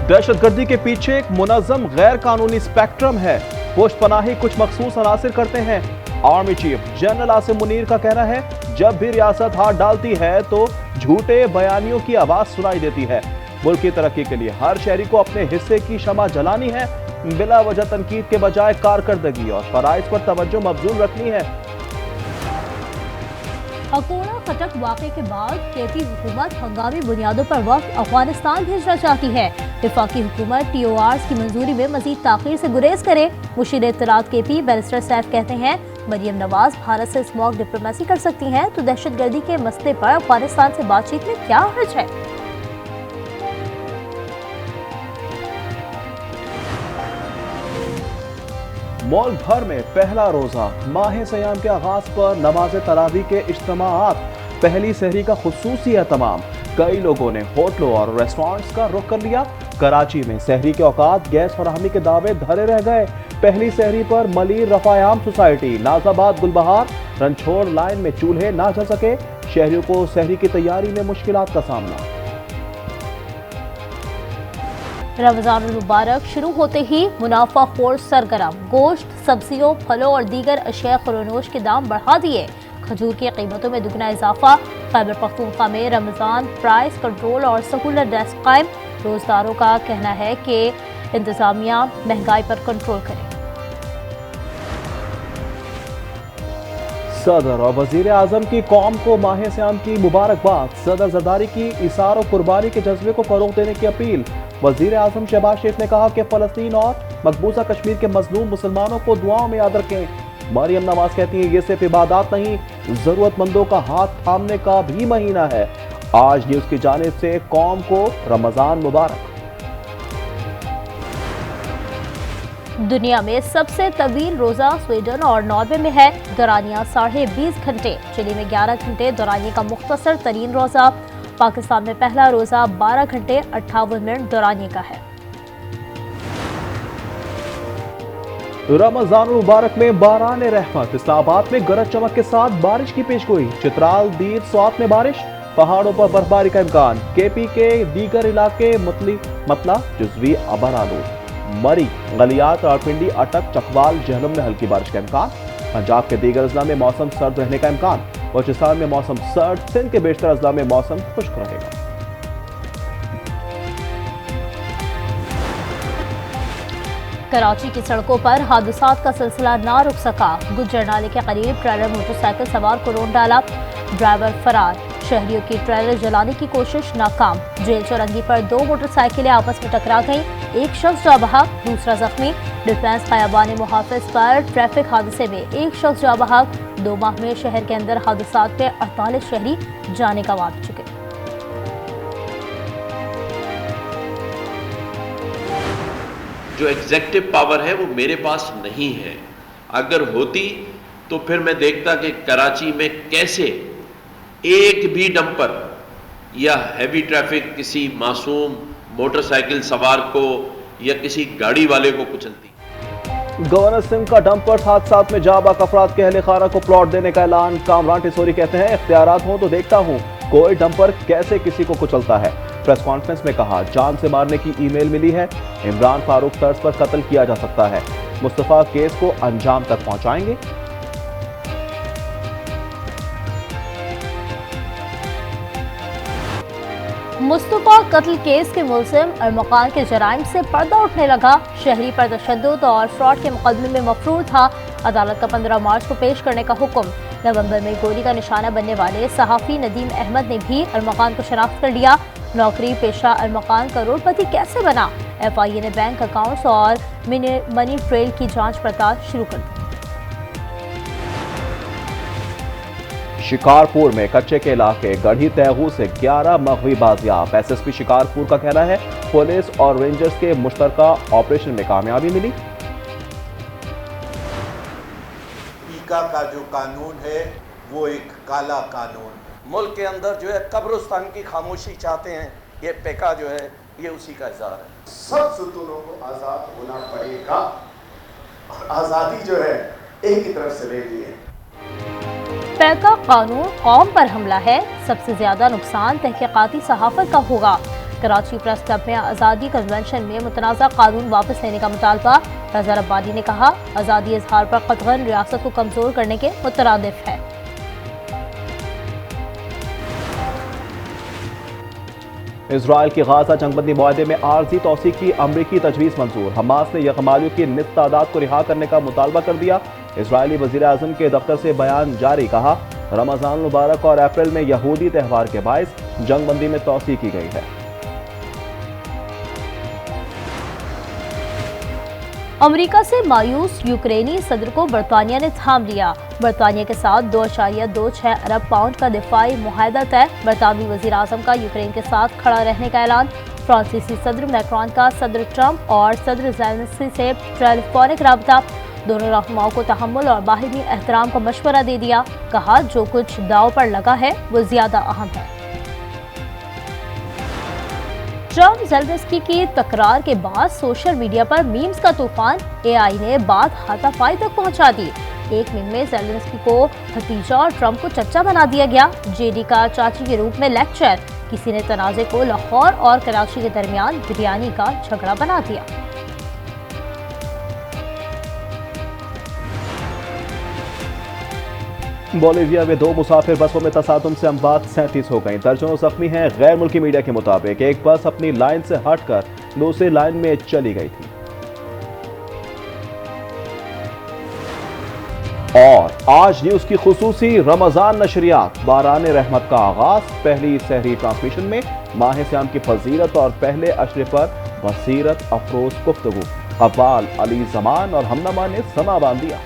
दहशत गर्दी के पीछे एक मुनज़्ज़म गैर कानूनी स्पेक्ट्रम है। पुष्ट पनाही कुछ मखसूस अनासिर करते हैं। Army chief general Asim Munir का कहना है, जब भी रियासत हाथ डालती है तो झूठे बयानियों की आवाज सुनाई देती है। मुल्क की तरक्की के लिए हर शहरी को अपने हिस्से की शमा जलानी है। बिला वजह तनकीद के बजाय कारकर्दगी और फराइज पर तवज्जो मबजूल रखनी है। अकोड़ा खटक वाक़े के बाद केपी हुकूमत हंगामी बुनियादों पर वक्त अफगानिस्तान भेजना चाहती है। वफाकी हुकूमत TORs की मंजूरी में मजीद ताख़ीर से गुरेज करे। मुशीर इत्तलात केपी बैरिस्टर सैफ कहते हैं, मरियम नवाज भारत से स्मॉग डिप्लोमेसी कर सकती हैं तो दहशत गर्दी के मसले पर अफगानिस्तान से बातचीत में क्या हर्ज है। मुल्क भर में पहला रोजा माह सयाम के आगाज पर नमाज तरावी के इज्तिमाआत, पहली सहरी का खुसूसी एहतमाम। कई लोगों ने होटलों और रेस्टोरेंट्स का रुख कर लिया। कराची में सहरी के औकात गैस फराहमी के दावे धरे रह गए। पहली सहरी पर मलीर रफायाम सोसाइटी, नाजाबाद, गुलबहार, रनछोड़ लाइन में चूल्हे ना जल सके। शहरियों को सहरी की तैयारी में मुश्किलात का सामना। रमजान मुबारक शुरू होते ही मुनाफा खोर सरगर्म। गोश्त, सब्जियों, फलों और दीगर अशिया खुरोनोश के दाम बढ़ा दिए। खजूर की कीमतों में दुगना इजाफा। खैबर पख्तूनख्वा में रमजान प्राइस कंट्रोल और सहूलत डेस्क कायम। रोजदारों का कहना है कि इंतजामिया महंगाई पर कंट्रोल करे। सदर और वजीर आजम की कौम को माह सयाम की मुबारकबाद। सदर जरदारी की इसार और कुर्बानी के जज्बे को फरोग देने की अपील। वजीर आजम शहबाज शरीफ ने कहा कि फलस्तीन और मकबूजा कश्मीर के मजलूम मुसलमानों को दुआओं में याद रखें। मरियम नवाज कहती हैं, ये सिर्फ इबादत नहीं, जरूरतमंदों का हाथ थामने का भी महीना है। आज न्यूज की जानिब से कौम को रमजान मुबारक। दुनिया में सबसे तवील रोजा स्वीडन और नॉर्वे में है। दौरानिया 20.5 घंटे। चिली में 11 घंटे दौरानिया का मुख्तसर तरीन रोजा। पाकिस्तान में पहला रोजा 12 घंटे 58 मिनट दौरानिए का है। रमजान मुबारक में बारान रहमत। इस्लामाबाद में गरज चमक के साथ बारिश की पेशगोई। चित्राल, दीर, स्वात में बारिश। पहाड़ों पर बर्फबारी का इम्कान। केपी के दीगर इलाके मतला जुजवी अबरालूद। मरी, गलियात, रावलपिंडी, अटक, चकवाल, जहलम में हल्की बारिश का इम्कान। पंजाब के दीगर अजला में मौसम सर्द रहने का इम्कान। बलूचिस्तान में मौसम सर्द। सिंध के बेशतर अजला में मौसम खुश्क रहेगा। कराची की सड़कों पर हादसात का सिलसिला ना रुक सका। गुज्जर नाले के करीब ट्रेलर मोटरसाइकिल सवार को रोन डाला। ड्राइवर फरार। शहरियों की ट्रेलर जलाने की कोशिश नाकाम। जेल चौरंगी पर 2 मोटरसाइकिलें आपस में टकरा गईं। एक शख्स जा बहक, दूसरा जख्मी। डिफेंस खयाबान मुहाफिज पर ट्रैफिक हादसे में एक शख्स जा बहक। 2 माह में शहर के अंदर हादसात में 48 शहरी जाने का वाद चुके। जो एग्जेक्टिव पावर है वो मेरे पास नहीं है। अगर होती तो फिर मैं देखता कि कराची में कैसे एक भी डंपर या हैवी ट्रैफिक किसी मासूम मोटरसाइकिल सवार को या किसी गाड़ी वाले को कुचलती। गवर्नर सिंह का डंपर हादसात में जाबाक अफराद के अहले खाना को प्लॉट देने का ऐलान। कामरान टिसोरी कहते हैं, इख्तियारात हो तो देखता हूँ कोई डंपर कैसे किसी को कुचलता है। प्रेस कॉन्फ्रेंस में कहा, जान से मारने की ईमेल मिली है। इमरान फारूक तर्ज पर कत्ल किया जा सकता है। मुस्तफा केस को अंजाम तक पहुंचाएंगे। मुस्तफा कत्ल केस के मुलजिम अरमकान के जराइम से पर्दा उठने लगा। शहरी पर तशद्दुद और फ्रॉड के मुकदमे में मफरूर था। अदालत का 15 मार्च को पेश करने का हुक्म। नवंबर में गोली का निशाना बनने वाले सहाफ़ी नदीम अहमद ने भी अरमकान को शनाख्त कर लिया। नौकरी पेशा अरमकान करोड़पति कैसे बना? FIA ने बैंक अकाउंट्स और मनी ट्रेल की जांच पड़ताल शुरू कर दी। शिकारपुर में कच्चे के इलाके गढ़ी तैगू से 11 मगवी बाजियाब। SSP शिकारपुर का कहना है, पुलिस और रेंजर्स के मुश्तरका ऑपरेशन में कामयाबी मिली। पीका का जो कानून है वो एक काला कानून। मुल्क के अंदर जो है कब्रिस्तान की खामोशी चाहते हैं, ये पेका जो है ये उसी का इज़हार है। सब सुतूनों को आज़ाद होना पड़ेगा और आज़ादी जो है एक ही तरफ से ले ली है। पैका कानून कौम पर हमला है। सबसे ज्यादा नुकसान तहकीकाती सहाफत का होगा। کراچی پریس کلب میں آزادی کنونشن میں متنازع قانون واپس لینے کا مطالبہ۔ رضا ربانی نے کہا آزادی اظہار پر قطعاً ریاست کو کمزور کرنے کے مترادف ہے۔ اسرائیل کی غازہ جنگ بندی معاہدے میں عارضی توسیع کی امریکی تجویز منظور۔ حماس نے یرغمالیوں کی نصف تعداد کو رہا کرنے کا مطالبہ کر دیا۔ اسرائیلی وزیر اعظم کے دفتر سے بیان جاری، کہا رمضان المبارک اور اپریل میں یہودی تہوار کے باعث جنگ بندی میں توسیع کی گئی ہے۔ امریکہ سے مایوس یوکرینی صدر کو برطانیہ نے تھام لیا۔ برطانیہ کے ساتھ 2.26 ارب پاؤنڈ کا دفاعی معاہدہ طے۔ برطانوی وزیر اعظم کا یوکرین کے ساتھ کھڑا رہنے کا اعلان۔ فرانسیسی صدر میکرون کا صدر ٹرمپ اور صدر زیلنسکی سے ٹیلی فونک رابطہ۔ دونوں رہنماؤں کو تحمل اور باہمی احترام کا مشورہ دے دیا۔ کہا جو کچھ داؤ پر لگا ہے وہ زیادہ اہم ہے۔ ٹرمپ زیلنسکی کی تکرار کے بعد سوشل میڈیا پر میمز کا طوفان۔ اے آئی نے بات ہاتھا پائی تک پہنچا دی۔ ایک میم میں زیلنسکی کو بھتیجا اور ٹرمپ کو چچا بنا دیا گیا۔ جے ڈی کا چاچی کے روپ میں لیکچر۔ کسی نے تنازع کو لاہور اور کراچی کے درمیان بریانی کا جھگڑا بنا دیا۔ بولیویا میں 2 مسافر بسوں میں تصادم سے اموات 37 ہو گئیں، درجنوں زخمی ہیں۔ غیر ملکی میڈیا کے مطابق ایک بس اپنی لائن سے ہٹ کر دوسری لائن میں چلی گئی تھی۔ اور آج نیوز کی خصوصی رمضان نشریات۔ باران رحمت کا آغاز، پہلی سحری ٹرانسمیشن میں ماہ صیام کی فضیلت اور پہلے عشرے پر بصیرت افروز گفتگو۔ قوال علی زمان اور ہمنامہ نے سما باندھ دیا۔